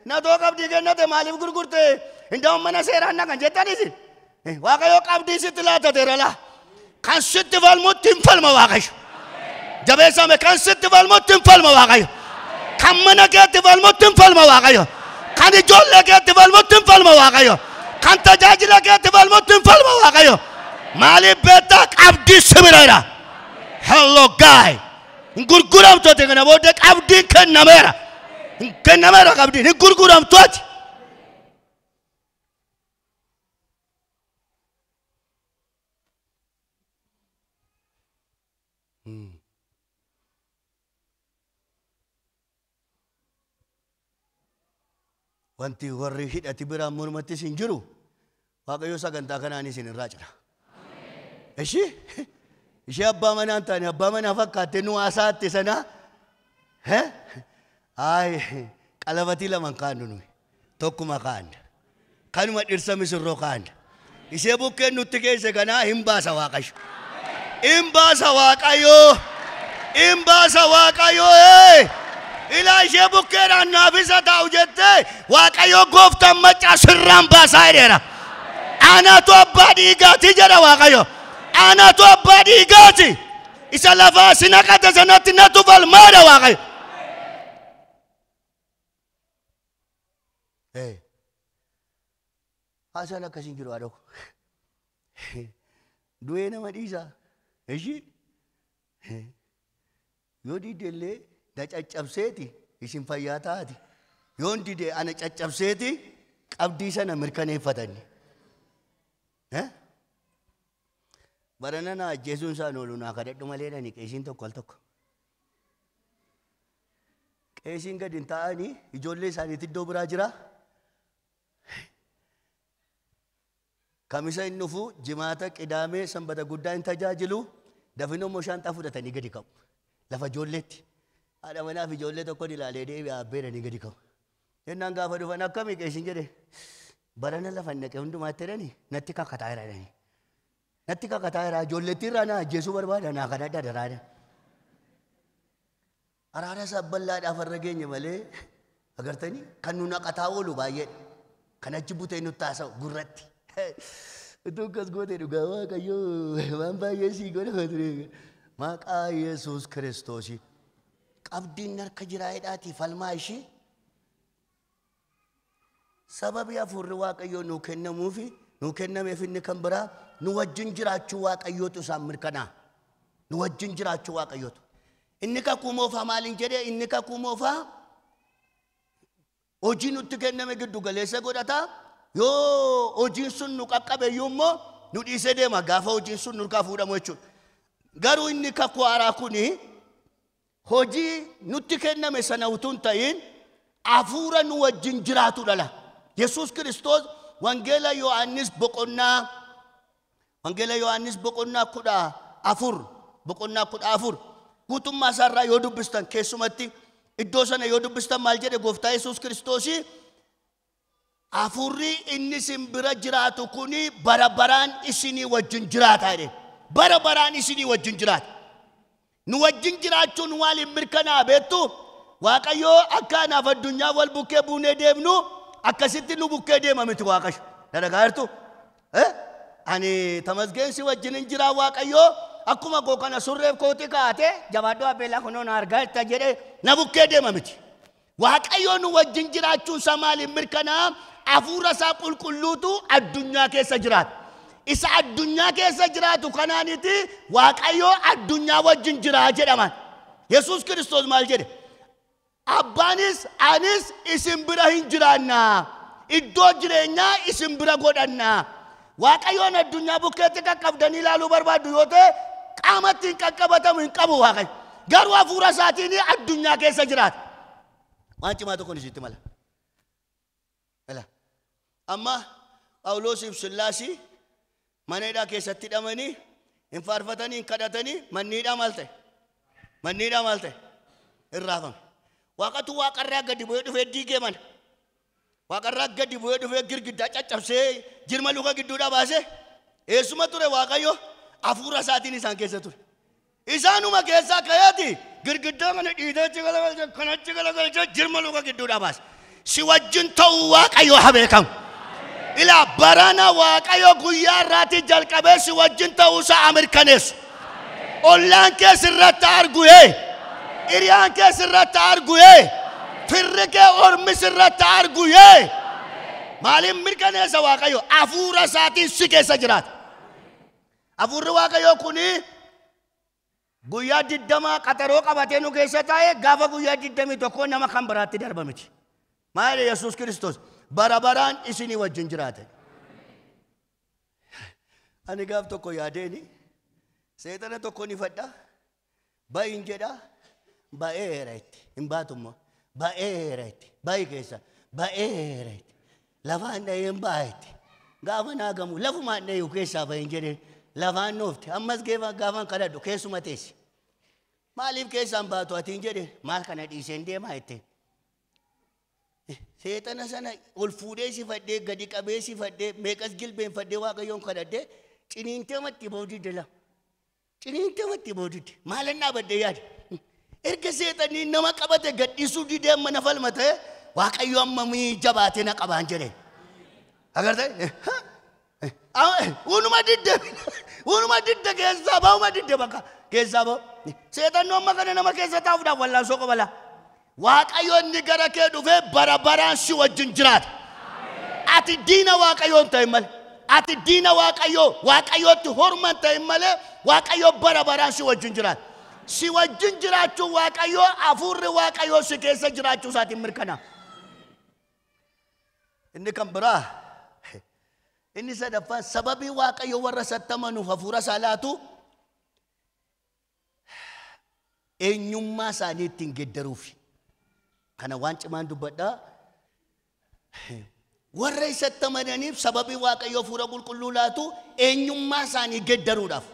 Natoo qabdii kennate maaliif gurgurte hindaa'u mana seeraan na kan jettan isin. Waaqayyo qabdii sitti laatateera laa. Kan sitti falmutti hin falma Waaqayyo. Jabeessame kan sitti falmutti hin falma Waaqayyo. Kan mana keetti falmutti hin falma Waaqayyo. Kan ijoollee keetti falmutti hin falma Waaqayyo. Kan tajaajila keetti falmutti hin falma Waaqayyo. Maaliif beektaa qabdii si biraadha. Hello guy. Gurguramtooti kana booddee qabdiin kennameera. Kennameera qabdiin hin gurguramtooti. Wanti warri hidhati biraan mormatti sin jiru Waaqayyo sagantaa kanaan isin irraa jira. Ishi ishee abbaa manaa hin taane abbaa manaa fakkaatte nu haasaatti sana qalabatii lamaan kaannu nuyi tokkuma kaanna kanuma dhirsa misirroo kaanna ishee bukkeen nutti keesse kanaa hin baasa Waaqayyo hin baasa Waaqayyo hin baasa Waaqayyo ilaa ishee bukkeedhaan naafisa taa'u jettee Waaqayyo gooftaan maccaa sirraan baasaa jedheera anatu abbaa dhiigaati jedha Waaqayyo anatu abbaa dhiigaati isa lafaa sinaqate sanatti natu falmaadha Waaqayyo haasaan akkasiin jiru haadha du'ee nama dhiisaa ishi yoo diidellee da caccabseeti isin fayyaa taati yoon dide ana caccabseeti qabdii sana mirkaneeffatanni barana na ajjeesuun isaan oolu naa kadhadhu malee dhani qeesiin tokko al tokko qeesiin gad hin taa'anii ijoollee isaaniitti iddoo biraa jira kamisa hin dhufu jimaata qidaamee sanbata guddaa hin tajaajilu dafinoo immoo shaanxaa fudhatanii gadi qabu lafa ijoolleetti haadha manaaf ijoollee tokkoon ilaalee deebi'aa abbeedhanii gadi qabu jennaan gaafa dhufan akkamii qeesiin jedhe barana lafa naqe hundumaatti jedhanii natti kakkataa jedhanii natti kakkataa jedhaa ijoolleetti irraa na ajjeesuu barbaada naa kadhadha daraadha araara sabballaadhaaf irra geenye malee agartanii kan nu naqataa oolu baay'eedha kan achi butee nutti haasa'u gurratti utuu akkas gootee dhugaa Waaqayyoo waan baay'ee sii godhama ture maqaa Yesuus Kiristoosii qabdiin harka jiraayidhaati falmaa ishii sababii hafuurri Waaqayyoo nuu kennamuufi nuu kennameef inni kan biraa nu wajjin jiraachuu Waaqayyootu isaan mirkanaa nu wajjin jiraachuu Waaqayyootu inni kakuu moofaa maaliin jedhee inni kakuu moofaa hojii nutti kenname giddu galeessa godhataa yoo hojiin sun nu qaqqabe immoo nu dhiisee deema gaafa hojiin sun nurkaa fuudhamu jechuudha garuu inni kakuu haaraa kuni hojii nutti kenname sana utuu hin ta'in hafuura nu wajjin jiraatu dhala Yesuus Kiristoos wangeela Yohaannis boqonnaa 14 guutummaa isaarraa yoo dubbistan keessumatti iddoo sana yoo dubbistan maal jedhe gooftaa Yesuus Kiristoosii hafuurri inni isin bira jiraatu kuni bara baraan isinii wajjin jiraata jedhe bara baraan isinii wajjin jiraata nu wajjin jiraachuun waliin mirkanaa beektu Waaqayyoo akka anaaf addunyaa wal bukkee buunee deemnu akkasitti nu bukkee deema miti Waaqayyo dhagaa'ertu ani Tamasgeen si wajjin jiraa Waaqayyoo akkuma koo kana surreef kooti kaate jabaadhoo abbeellaa kunoon argaa itti jedhe na bukkee deema miti Waaqayyoo nu wajjin jiraachuun isaa maaliin mirkanaa hafuura isaa qulqulluutu addunyaa keessa jiraata isa addunyaa keessa jiraatu kanaaniti Waaqayyoo addunyaa wajjin jiraa jedhaman Yesuus Kiristoos maal jedhe abbaanis anis isin bira hin jiraannaa iddoo jireenyaa isin bira godhannaa Waaqayyoon addunyaa bukkeetti qaqqabdanii ilaaluu barbaaddu yoo ta'e qaamatti hin qaqqabatamu hin qabu Waaqayyo garuu hafuura isaatiin addunyaa keessa jiraata waan cimaa tokkoon isitti mala amma Phaawulosiif Sillaasii maneedhaa keessatti hidhamanii hin faarfatanii hin kadhatanii manniidhaa maal ta'e irraafame Waaqatu waaqarraa gadi bu'ee dhufee diigee mana waaqarraa gadi bu'ee dhufee girgiddaa caccabsee jirma luka gidduudhaa baasee eessuma ture Waaqayyo hafuura isaatiin isaan keessa ture isaanuma keessaa ka'eeti girgiddaa kana dhiitee kanatti galagalchee jirma luka gidduudhaa baase si wajjin ta'uu Waaqayyo haa beekamu ila barana Waaqayyo guyyaa irraatti jalqabee si wajjin ta'uu isaa mirkaneessu ollaan kee sirratti argu iriyaan kee sirratti argu firri kee ormi sirratti argu maaliin mirkaneessa Waaqayyo hafuura isaatiin si keessa jiraata hafuurri Waaqayyo kuni guyyaa 20 qaxaroo qabatee nu keessa taa'e gaafa guyyaa 21 nama kan biraatti darba miti maali Yesuus Kiristoos bara baraan isinii wajjin jiraata ani gaaf tokko yaadeeni seexana tokko ni fadha bayin jedha ba'eera itti hin baatummoo ba'eera itti bayi keessa ba'eera itti lafaan dhaheen ba'a itti gaafa naagamu lafumaan dhahee keessaa bayin jedheen lafaan nuufti ammas gaafan kadhadhu keessuma teessi maaliif keessaan baatu atiin jedhe maal kana dhiiseen deemaa jettee seexana sana ol fuudhee si fadhee gadi qabee si fadhee meeqas gilbeen fadhee waaqayyoon kadhadhee ciniinteematti boodidde la ciniinteematti boodidde maalan dhaabadde yaada erga seexanii nama qabate gadhiisuu didee amma na falmate waaqayyo amma mii jabaatee na qabaan jedhe agartee unuma didde keessaa baa'uma didde bakka keessaa baa'u seexannoo amma kana nama keessa taa'uudhaaf wallaansoo qabala waaqayyo inni gara kee dhufee bara baraan si wajjin jiraata ati diina waaqayyoon ta'e malee ati diina waaqayyootti horman ta'e malee waaqayyo bara baraan si wajjin jiraata si wajjin jiraachuu waaqayyo hafuurri waaqayyo si keessa jiraachuu isaatiin mirkana inni kan biraa inni sadaffaan sababii waaqayyo warra sattamanuuf hafuura isaa laatu eenyummaa isaanii ittiin geddaruuf kana waan cimaan dubbadha warra sattamananiif sababii waaqayyo hafuura qulqulluu laatu eenyummaa isaanii geddaruudhaaf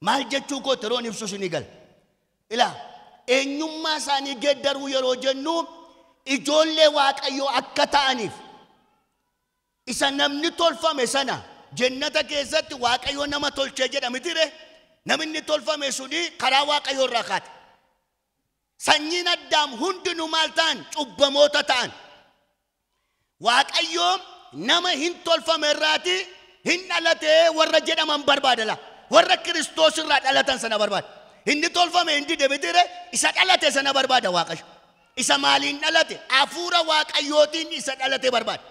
maal jechuu koo teroon ibsu isinii gal ila eenyummaa isaanii geddaruu yeroo jennu ijoollee waaqayyo akka ta'aniif isa namni tolfame sana jannata keessatti waaqayyo nama tolchee jedhamitire namni tolfame suni karaa waaqayyo irraa kaate sanyiin addaam hundinuu maal ta'an cubbamoota ta'an waaqayyo nama hin tolfame irraati hin dhalatee warra jedhaman barbaadala warra Kiristoos irraa dhalatan sana barbaada inni tolfame hindi deebitire isa dhalate sana barbaada waaqayyo isa maaliin dhalate hafuura waaqayyootiin isa dhalate barbaada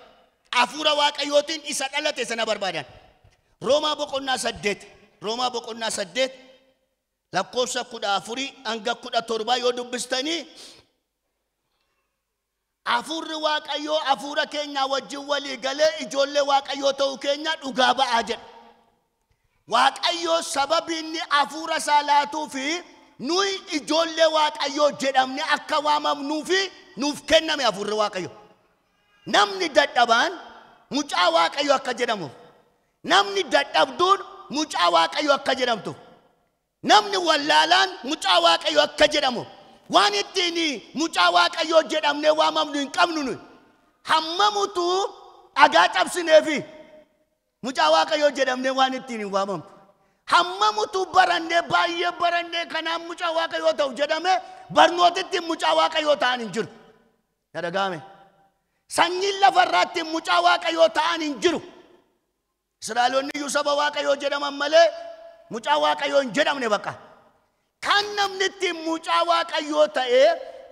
hafuura waaqayyootiin isa dhalate sana barbaadan Roomaa boqonnaa 8 lakkoofsa 14 hanga 17 yoo dubbistanii hafuurri waaqayyoo hafuura keenya wajjin walii galee ijoollee waaqayyoo ta'uu keenya dhugaa ba'aa jedha waaqayyoo sababii inni hafuura isaa laatuu fi nuyi ijoollee waaqayyoo jedhamne akka waamamnuu fi nuuf kenname hafuurri waaqayyoo namni dadhabaan mucaa waaqayyoo akka jedhamuuf namni dadhabduun mucaa waaqayyoo akka jedhamtuuf namni wallaalaan mucaa waaqayyoo akka jedhamuuf waan ittiin mucaa waaqayyoo jedhamne waamamnu hin qabnu nuyi hammamutu dhagaa cabsineefi mucaa waaqayyoo jedhamne waan ittiin hin waamamnu hammamutu barannee baay'ee barannee kanaan mucaa waaqayyoo ta'u jedhame barnootitti mucaa waaqayyoo ta'an hin jiru na dhagaame sanyiin lafarraatti mucaa waaqayyoo ta'an hin jiru Israa'eloonni iyyuu saba waaqayyoo jedhaman malee mucaa waaqayyoo hin jedhamne bakka kan namni ittiin mucaa waaqayyoo ta'ee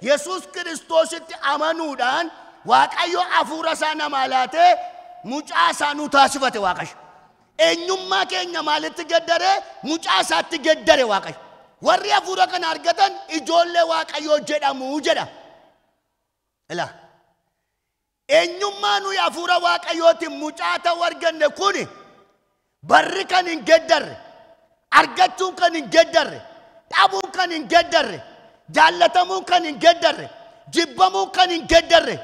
Yesuus Kiristoositti amanuudhaan waaqayyo hafuura isaa namaa laatee mucaa isaa nu taasifate waaqayyo eenyummaa keenya maalitti geddare mucaa isaatti geddare waaqayyo warri hafuura kana argatan ijoollee waaqayyoo jedhamu jedha ila eenyummaa nuyi hafuura waaqayyootiin mucaa ta'uu arganne kuni barri kan hin geddarre argachuun kan hin geddarre dhabuun kan hin geddarre jaallatamuun kan hin geddarre jibbamuun kan hin geddarre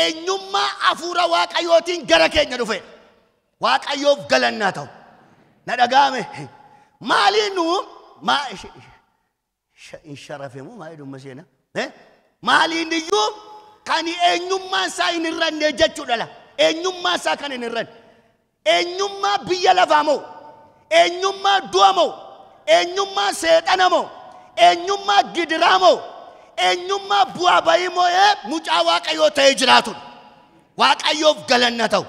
eenyummaa hafuura waaqayyootiin gara keenya dhufe waaqayyoof galannaa ta'u na dhagaame maaliinu sharafemu maayidumma seena maaliin iyyuu kan eenyummaa isaa hin irranne jechuudha la eenyummaa isaa kan hin irranne eenyummaa biyya lafaa moo eenyummaa du'a moo eenyummaa seexana moo eenyummaa gidiraa moo eenyummaa bu'aa bayii moo mucaa waaqayyoo ta'ee jiraatu waaqayyoof galanna ta'u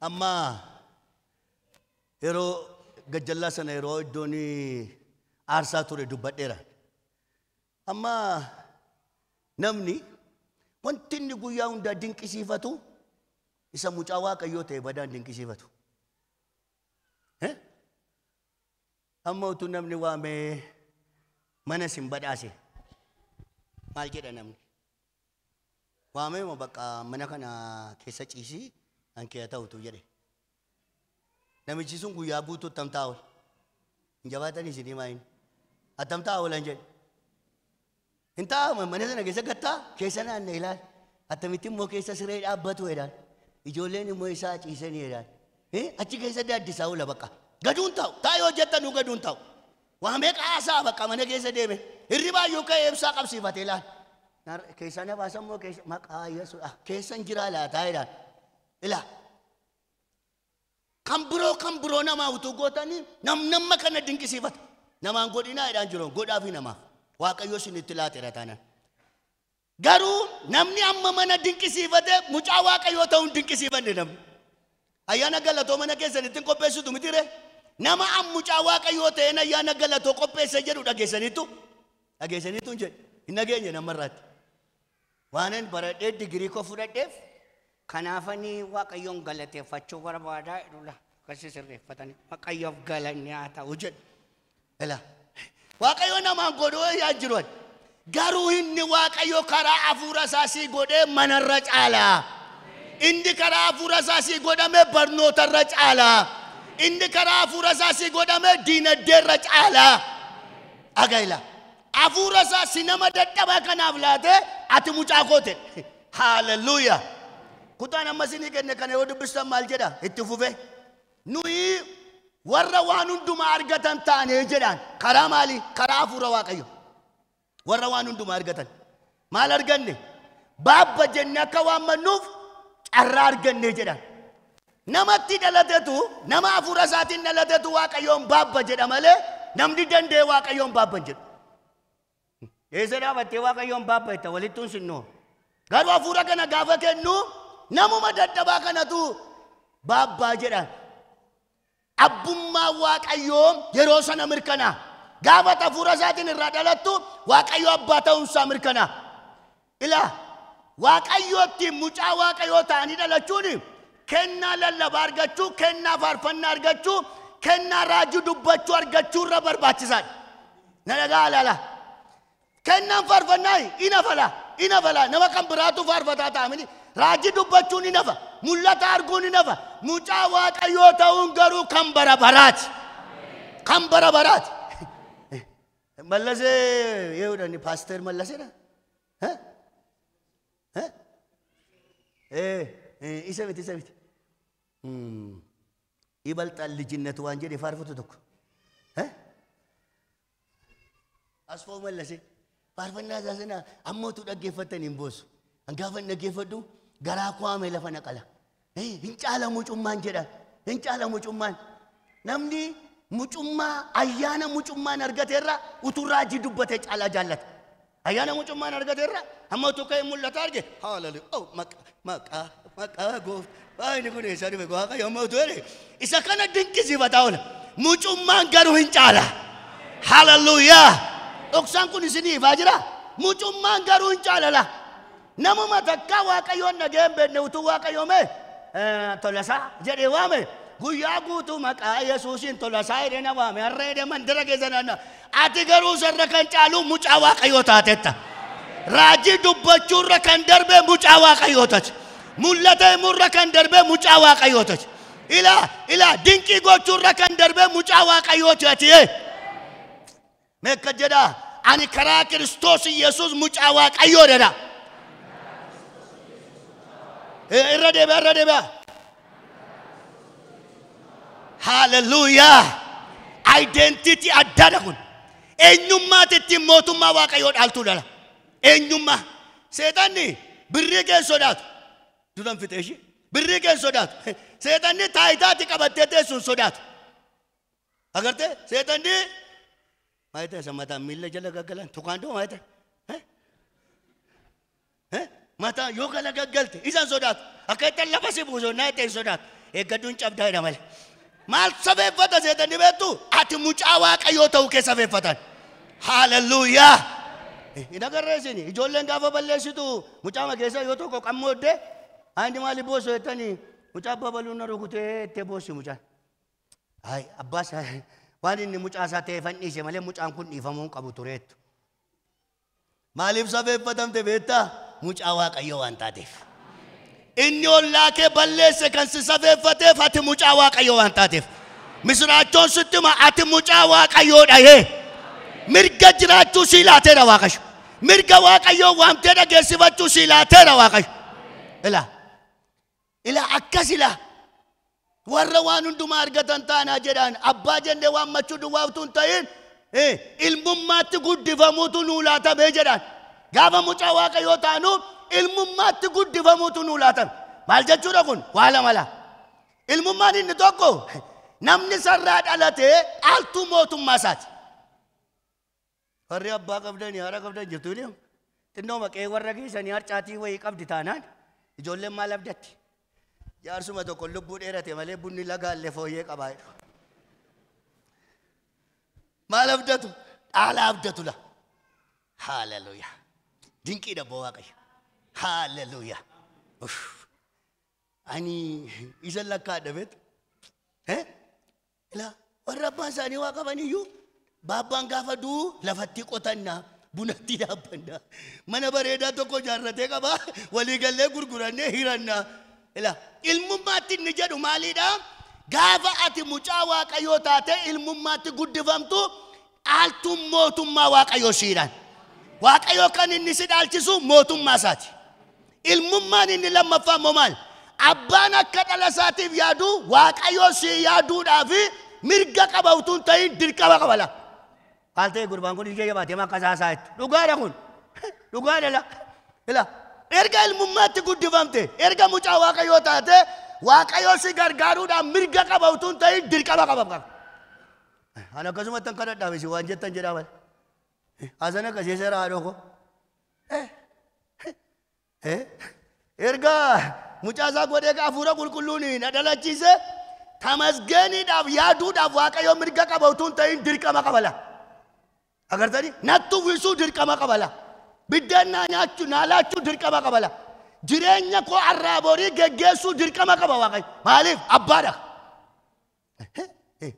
amma yeroo gajjallaa sana yeroo iddoon aarsaa ture dubbadheera amma namni wanti inni guyyaa hundaa dinqisiifatu isa mucaa waaqayyoo ta'e badaan dinqisiifatu amma utuu namni waamee mana sin badhaase maal jedha namni waamee moo bakka mana kana keessa ciisii hankee ta'utu jedhe namichi sun guyyaa guutuu attamtaa ool hin jabaatanii isinii maayin attamtaa oolan jedhe hin taa'ama mana sana keessa gattaa keessa naanna ilaal attamitti immoo keessa siree dhaabbatu jedhaan ijoolleen immoo isaa ciisanii jedhaan achi keessa daaddisaa oola bakka Gaduun ta'u. Taayoo jettanu gaduun ta'u. Waa meeqa haasaa bakka mana keessa deeme. Hirribaa yoo ka'e ibsaa qabsiifatee laal. Keessa na baasan moo keessa maqaa Yesuus keessan jiraa laataa jedhaan. Ilaa. Kan biroo namaa utuu gootanii nama kana dinqisiifata. Namaan godhinaa jedhaan jiru godhaa fi namaaf. Waaqayyo isinitti laateera taanaan. Garuu namni amma mana dinqisiifate mucaa waaqayyoo ta'uun dinqisiifanne namni. Ayyaana galatoo mana keessanitti qopheessitu mitire. Nama mucaa waaqayyoo ta'een ayyaana galatoo qopheessa jedhu dhageessaniitu hin jedhe. Hin dhageenye namarraatti. Waanan baradhee digirii koo fudhadheef kanaafanii waaqayyoon galateeffachuu barbaadaa jedhudha. Akkasii sirreeffatanii waaqayyoof galanni haa ta'u jedhu. Ela waaqayyo namaan godhoo yaa jiruun garuu inni waaqayyo karaa hafuura isaasii godhee manarra caalaa. Inni karaa hafuura isaasii godhame barnootarra caalaa. Inni karaa hafuura isaasii godhame diinagdeerra caalaa. Agayla hafuura isaasii nama dadhabaa kanaaf laate ati mucaa koote. Hallelujah. Kutaan ammasinii kenne kana yoo dubbistan maal jedha itti fufe. Nuyi warra waan hundumaa argatan taanee jedhaan karaa maali? Karaa hafuura waaqayyo. Warra waan hundumaa argatan maal arganne? Baabba jenne akka waammannuuf carraa arganne jedhaan. Namatti dhalatetu nama hafuura isaatiin dhalatetu waaqayyoon baabba jedha malee namni danda'e waaqayyoon baabban jedhu. Eessa dhaabattee waaqayyoon baabba itti walittuun sinnoo. Garuu hafuura kana gaafa kennu namuma dadhabaa kanatu baabbaa jedhaan. Abbummaa waaqayyoo yeroo sana mirkanaa. Gaafa hafuura isaatiin irraa dhalattu waaqayyo abbaa ta'uunsaa mirkanaa. Ilaa waaqayyootti mucaa waaqayyoo ta'anii dhalachuun kennaa lallabaa argachuu, kennaa faarfannaa argachuu, kennaa raajii dubbachuu argachuu irra barbaachisaadha. Na dhagaa alaala. Kennaan faarfannaa ina fala nama kan biraatu faarfataa ta'amini raajii dubbachuun ina fa mul'ata arguun ina fa mucaa waaqayyoo ta'uun garuu kan bara baraati. Kan bara baraati. Mallasee yeudani pastor mallaseedha. Isa miti. Ibaltaan lijinnatu waan jedhe faarfatu tokko. Asfoo mallasee faarfannaa isaasana ammootu dhaggeeffatanii hin boosu. Gaafa dhaggeeffadhu garaa kwaame lafa naqala. Hin caala mucummaan jedha. Hin caala mucummaan. Namni mucummaa ayyaana mucummaan argateerra uturraa ji dubbate caalaa jaallata. Ayyaana mucummaan argateerra amma utuu ka'ee mul'ata arge hallelujah maqaa goof baay'inni kun eessa dhufe waaqayyo amma utuu jedhe isa kana dinqisiifataa oola. Mucummaan garuu hin caala. Hallelujah. Dhoksaan kun isinii ifaa jira. Mucummaan garuu hin caalala. Namuma takka waaqayyoon dhageen beekne utuu waaqayyoome tolasaa jedhee waame. Guyyaa guutuu maqaa Yesuusiin tolasaa jedhee na waame harree jedhee mandara keessa naanna. Ati garuu sarra kan caalu mucaa waaqayyoo taatetta. Raajii dubbachuurra kan darbe mucaa waaqayyoo taati. Mul'ata himurra kan darbe mucaa waaqayyoo taati. Ilaa dinqii gochuurra kan darbe mucaa waaqayyoo taati. Meekka jedhaa ani karaa Kiristoos Yesuus mucaa waaqayyoo jedha. Irra deebi'a. Hallelujah. Identity addana kun. Eenyummaatitti mootummaa waaqayyoo dhaaltuu dhala. Eenyummaa. Seetanni birrii kee sodaatu. Dudan fixeeshi. Birrii kee sodaatu. Seetanni taayitaatti qabattee teessuun sodaatu. Agartee seetanni maayita sammataan miila jala gaggalan tukaandoo maayita. Mata yoo gala gaggalte isaan sodaatu. Akka ittiin lafa si buusoo naa ittiin sodaatu. Eeggadduun cabdaa jedha malee. Maal safeeffata seetanni beektu ati mucaa waaqayyoo ta'uu kee safeeffatan. Hallelujah. Hin agarreessini ijoolleen gaafa balleessitu mucaa keessa yoo tokko qammooddee andi maali boosoo jettanii mucaa babaluun na rukutee ittee boossi mucaan. Abbaas waan inni mucaa isaa ta'e fanniise malee mucaan kun dhiifamuu qabu tureettu. Maaliif safeeffatamte beektaa mucaa waaqayyoo waan taateef. Inni ollaa kee balleesse kan si safeeffateef ati mucaa waaqayyoo waan taateef. Misraachoon sitti ma ati mucaa waaqayyoo dhahee. Mirga jiraachuu si laateera waaqayyo. Mirga waaqayyoo waamtee dhageessifachuu si laateera waaqayyo. Ilaa akkas ilaa. warra waan hundumaa argatan taanaa jedhaan abbaa jennee waammachuu duwwaatu hin ta'in ilmummaatti guddifamuutu nuu laatamee jedhaan gaafa mucaa waaqayyoo taanu ilmummaatti guddifamuutu nuu laatame maal jechuudha kun waa lama la ilmummaan inni tokko namni sarraa dhalatee altuu mootummaa isaati warri abbaa qabdanii haadha qabdan jirtu deemu xinnoo maqee warra keessanii harcaatii wayii qabdi taanaan ijoolleen maal abdatti jaarsuma tokko lubbuu dheerate malee bunni lagaallee fooyyee qabaa maal abdatu dhaala abdatu la haalleluuyaa dinqiidha boo waaqayyo haalleluuyaa ani isa lakkaa dhabeet ila warra abbaan isaanii waa qaban iyyuu baabbaan gaafa duu lafatti qotannaa bunatti dhaabbannaa mana bareedaa tokko jaarratee qaba walii gallee gurgurannee hirannaa ila ilmummaatti inni jedhu maaliidha gaafa ati mucaa waaqayyoo taate ilmummaatti guddifamtu altuun mootummaa waaqayyoo siidhaan waaqayyoo kan inni si dhaalchisu mootummaa isaati ilmummaan inni lammaffaa moo maal abbaan akka dhala isaatiif yaadu waaqayyoo si yaaduudhaafi mirga qaba utuu hin ta'in dirqama qaba la maal ta'e gurbaan kun ijee jabaatee makka saasaa itti dhugaadha kun dhugaadha la erga ilmummaatti guddifamte erga mucaa waaqayyoo taate waaqayyoo si gargaaruudhaan mirga qaba utuu hin ta'in dirqama qaba ana akkasumatti kan kadhadhaame si waan jettan jedhaa mala asana akkasii seera haadhoo ko erga mucaa isaa godhee hafuura qulqulluun na dhalachiise tamasgeeniidhaaf yaaduudhaaf waaqayyoo mirga qaba utuu hin ta'in dirqama qaba la agartanii nattu uwwisuu dirqama qaba la biddeen naa laachuu dirqama qaba la jireenya koo arraa borii geggeessuu dirqama qaba waaqayyo maaliif abbaadha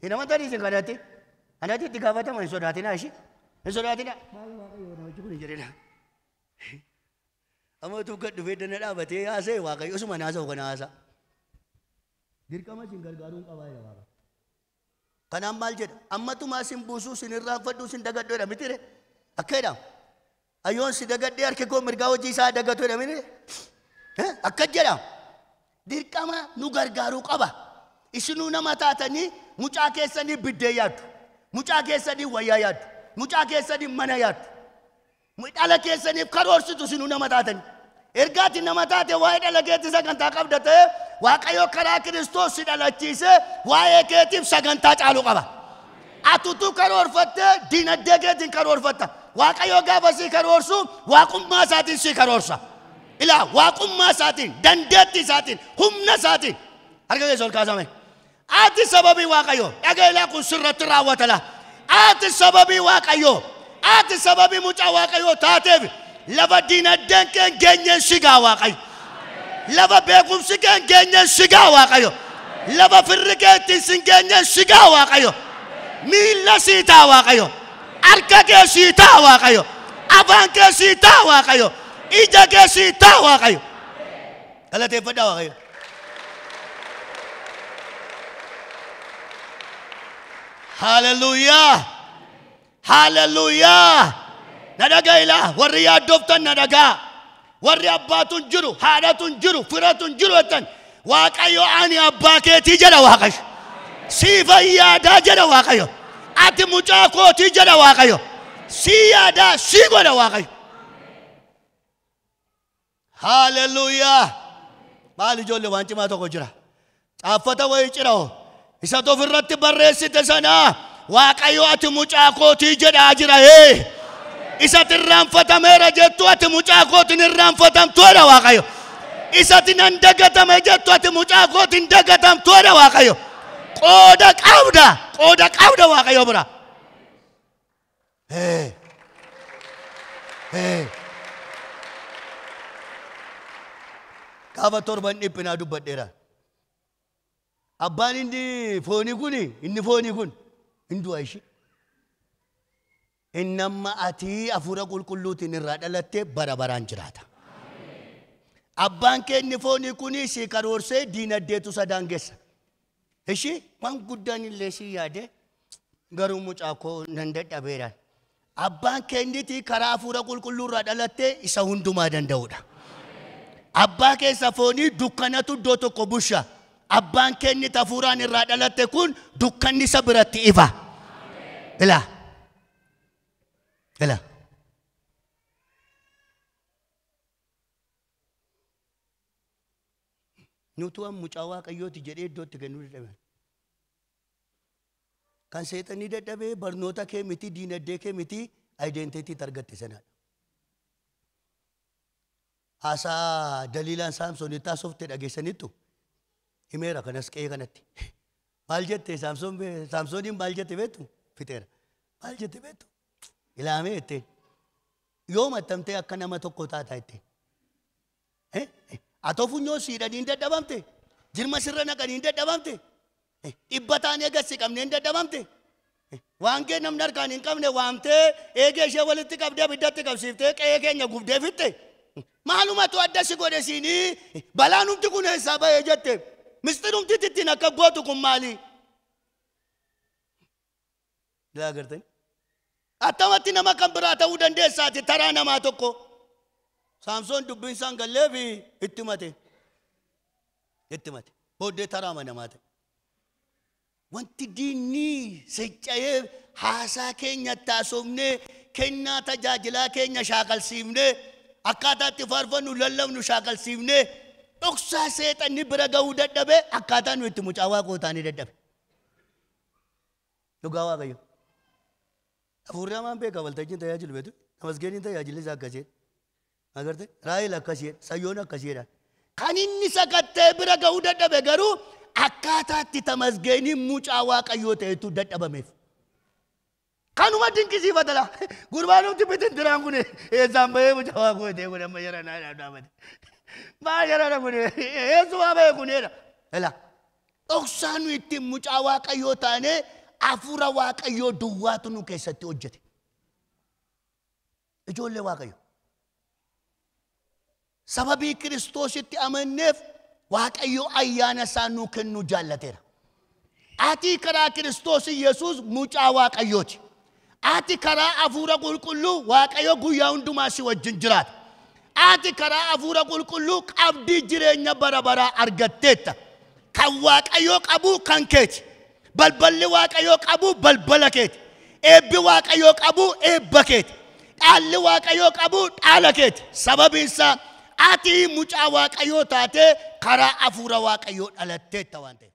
hin amantanii isin kadhatti anatti itti gaafatama hin sodaatinaa ishii hin sodaatinaa maal waaqayyo namichi kun hin jedhina amma utuu gad dhufee dana dhaabatee haasa'e waaqayyo osuma naasa'u kana haasa'a dirqama isin gargaaruun qabaa jedha waaqa kanaan maal jedha ammatumaa sin buusuu sin irraanfadhuu sin dagadhuu jedha mitire akka jedhamu ayyoon si dagadhee harka koo mirgaa hojii isaa dagatu jedha mitire akka jedhamu dirqama nu gargaaruu qaba isinuu nama taatanii mucaa keessanii biddee yaaddu mucaa keessanii wayyaa yaaddu mucaa keessanii mana yaaddu dhala keessaniif karoorsitu isinuu nama taatanii ergaati nama taate waa'ee dhala keetti sagantaa qabda ta'e waaqayyo karaa Kiristoos si dhalachiise waa'ee keetiif sagantaa caalu qaba atutu karoorfattee diinaddee keetiin karoorfatta waaqayyo gaafa si karoorsu waaqummaa isaatiin si karoorsa ilaa waaqummaa isaatiin dandeettii isaatiin humna isaatiin harka keessa ol kaasame ati sababii waaqayyo dhagailaa kun sirratti raawwatala ati sababii waaqayyo ati sababii mucaa waaqayyo taateef lafa diinaddeen keen geenyeen sigaa waaqayyo lafa beekumsi keen geenyeen sigaa waaqayyo lafa firri keettiin sin geenyeen sigaa waaqayyo miilla sii taa waaqayyo harka kee sii taa waaqayyo afaan kee sii taa waaqayyo ija kee sii taa waaqayyo galateeffadhaa waaqayyo hallelujah hallelujah nadaga ila warri yaaddoftan nadaga warri abbaatun jiru haadhatun jiru firatun jiru etan waaqayyo ani abbaa keetii jedha waaqayyo si fayyaadaa jedha waaqayyo ati mucaa kootii jedha waaqayyo si yaadaa si godha waaqayyo hallelujah maal ijoollee waan cimaa tokko jira caaffata wayii cirao isa tofirratti barreessite sanaa waaqayyo ati mucaa kootii jedhaa jira isa tirraanfatameera jettu ati mucaa kootiin irraanfatamtuudha waaqayyo isa nan dagatame jettu ati mucaa kootiin dagatamtuudha waaqayyo qooda qabda waaqayyo bira gaafa torban dhiphinaa dubbadheera abbaan inni foonii kun hindu'a ishii innamma ati hafuura qulqulluutiin irraa dhalattee bara baraan jiraata abbaan kee inni foonii kuni si karoorsee diinaddeetu sadaangeessa ishii waan guddaan illee si yaade garuu mucaa koo nan dadhabeeraan abbaan kee inniti karaa hafuura qulqulluu irraa dhalattee isa hundumaa danda'uudha abbaa keessa foonii dukkanatu iddoo tokko busha abbaan keenni Hafuuraan irraa dhalatte kun dukkanni isa biratti ifa. Ila. Nutu am mucaa Waaqayyooti jedhee iddootti kennuu dadhabe. Kan seexanii dadhabee barnoota kee miti diinagdee kee miti identity argatte sanaadha. Haasaa Daliilaan Saamsoonitti haasofte dhageessanittu himeera kanas qe'ee kanatti. Maal jette Saamsooniin maal jette beektu? Fixeera. Maal jette beektu? Ilaamee jetteen. Yoo maxxamtee akka nama tokko taata jetteen. Atoo funyoo siidhanii dadhabamte. Jirma sirra naqanii dadhabamte. Dhibbataan eegassi qabnee dadhabamte. Waan kee namni harkaan hin qabne waamtee eegee ishee walitti qabdee biddatti qabsiiftee qe'ee keenya gubdee fitte. Maalumatu adda si godhe siinii balaan humti kun eessaa ba'ee jette. Mistirumti ittiin akka gootu kun maali? Daagartani. Attamatti nama kan biraa ta'uu dandeessaati taraa namaa tokko. Saamsoon dubbiin isaan gallee fi itti mate. Booddee taraa namaa ta'e. Wanti diinni secca'ee haasaa keenya taasofnee kennaa tajaajilaa keenya shaakalsiifnee akkaataatti faarfannu lallabnu shaakalsiifnee dhoksaa seexanni bira ga'uu dadhabe akkaataa nu itti mucaa Waaqoo taanii dadhabe. Dhugaa Waaqayyo. Hafuurri hamaan beeka waltajjiin tajaajilu beetu. Tamasgeeniin tajaajilli isaa akkasii. Agarte Raahel akkasii, Sayyoon akkasiidha. Kan inni sakattee bira ga'uu dadhabe garuu akkaataatti Tamasgeeniin mucaa Waaqayyoo ta'etu dadhabameef. Kanuma dinqisiifata laa. Gurbaan humti bitintiraan kun eessaan bahee mucaa Waaqayyoo ta'e kun amma jara naa dhaabate. Maa jara kun eessumaa bahee kuneedha. Ela dhoksaa nu ittiin mucaa Waaqayyoo taanee Hafuura Waaqayyoo duwwaatu nu keessatti hojjete. Ijoollee Waaqayyo. Sababii Kiristoositti amanneef Waaqayyo ayyaana isaa nuu kennuu jaallateera. Ati karaa Kiristoos Yesuus mucaa Waaqayyooti. Ati karaa Hafuura Qulqulluu Waaqayyo guyyaa hundumaa si wajjin jiraata. Ati karaa Hafuura Qulqulluu qabdii jireenya bara baraa argatteetta. Kan Waaqayyo qabu kan keeti. Balballi Waaqayyo qabu balbala keeti. Eebbi Waaqayyo qabu eebba keeti. Dhaalli Waaqayyo qabu dhaala keeti. Sababiin isaa ati mucaa Waaqayyo taate karaa Hafuura Waaqayyo dhalatteetta waan ta'eef.